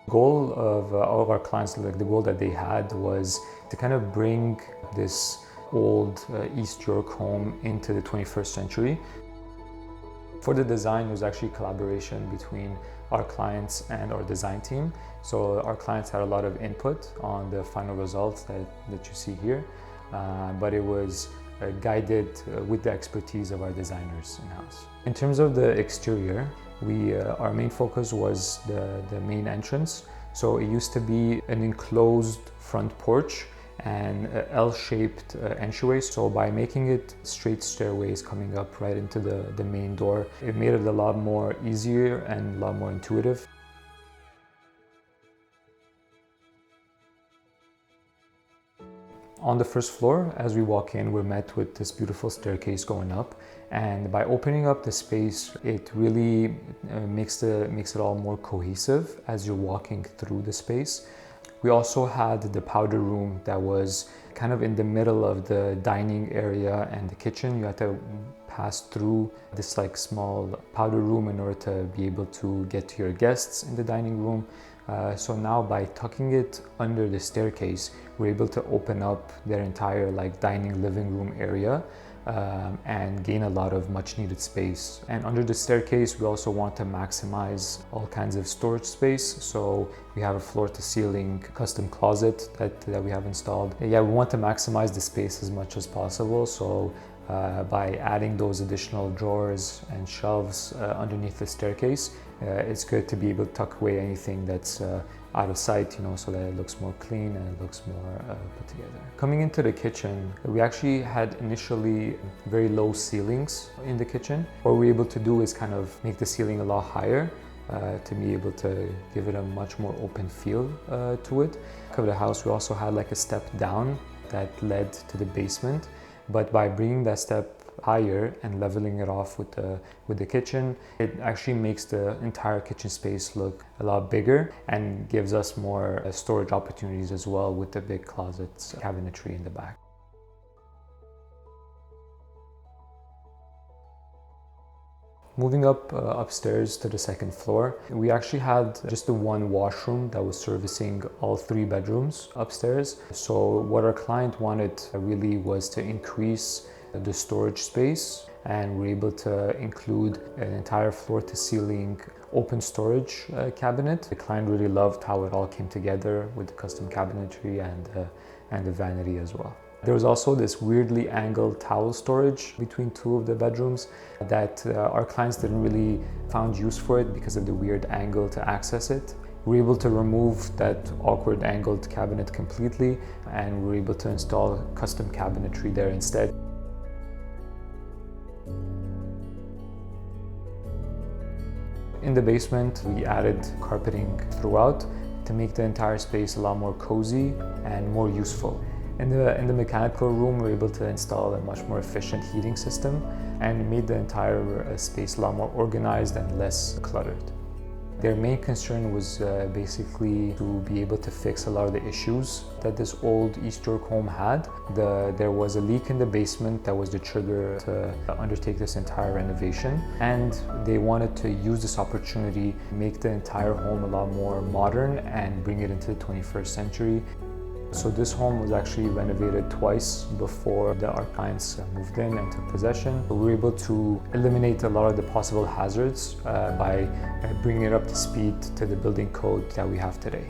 Goal of all of our clients, like the goal that they had, was to kind of bring this old East York home into the 21st century. For the design, it was actually a collaboration between our clients and our design team. So our clients had a lot of input on the final results that you see here, but it was guided with the expertise of our designers in-house. In terms of the exterior, our main focus was the main entrance. So it used to be an enclosed front porch and L-shaped entryway. So by making it straight stairways coming up right into the main door, it made it a lot more easier and a lot more intuitive. On the first floor, as we walk in, we're met with this beautiful staircase going up. And by opening up the space, it really makes it all more cohesive as you're walking through the space. We also had the powder room that was kind of in the middle of the dining area and the kitchen. You had to pass through this like small powder room in order to be able to get to your guests in the dining room. So now by tucking it under the staircase, we're able to open up their entire like dining living room area and gain a lot of much needed space. And under the staircase, we also want to maximize all kinds of storage space. So we have a floor to ceiling custom closet that we have installed. Yeah, we want to maximize the space as much as possible. So by adding those additional drawers and shelves underneath the staircase, it's good to be able to tuck away anything that's out of sight, so that it looks more clean and it looks more put together. Coming into the kitchen, we actually had initially very low ceilings in the kitchen. What we're able to do is kind of make the ceiling a lot higher to be able to give it a much more open feel to it. Of the house, we also had like a step down that led to the basement. But by bringing that step higher and leveling it off with the kitchen, it actually makes the entire kitchen space look a lot bigger and gives us more storage opportunities as well with the big closets, cabinetry in the back. Moving up upstairs to the second floor, we actually had just the one washroom that was servicing all 3 bedrooms upstairs. So what our client wanted really was to increase the storage space, and we're able to include an entire floor to ceiling open storage cabinet. The client really loved how it all came together with the custom cabinetry and the vanity as well. There was also this weirdly angled towel storage between 2 of the bedrooms that our clients didn't really found use for it because of the weird angle to access it. We were able to remove that awkward angled cabinet completely, and we were able to install custom cabinetry there instead. In the basement, we added carpeting throughout to make the entire space a lot more cozy and more useful. In the mechanical room, we were able to install a much more efficient heating system and made the entire space a lot more organized and less cluttered. Their main concern was basically to be able to fix a lot of the issues that this old East York home had. There was a leak in the basement that was the trigger to undertake this entire renovation, and they wanted to use this opportunity to make the entire home a lot more modern and bring it into the 21st century. So this home was actually renovated twice before our clients moved in and took possession. We were able to eliminate a lot of the possible hazards by bringing it up to speed to the building code that we have today.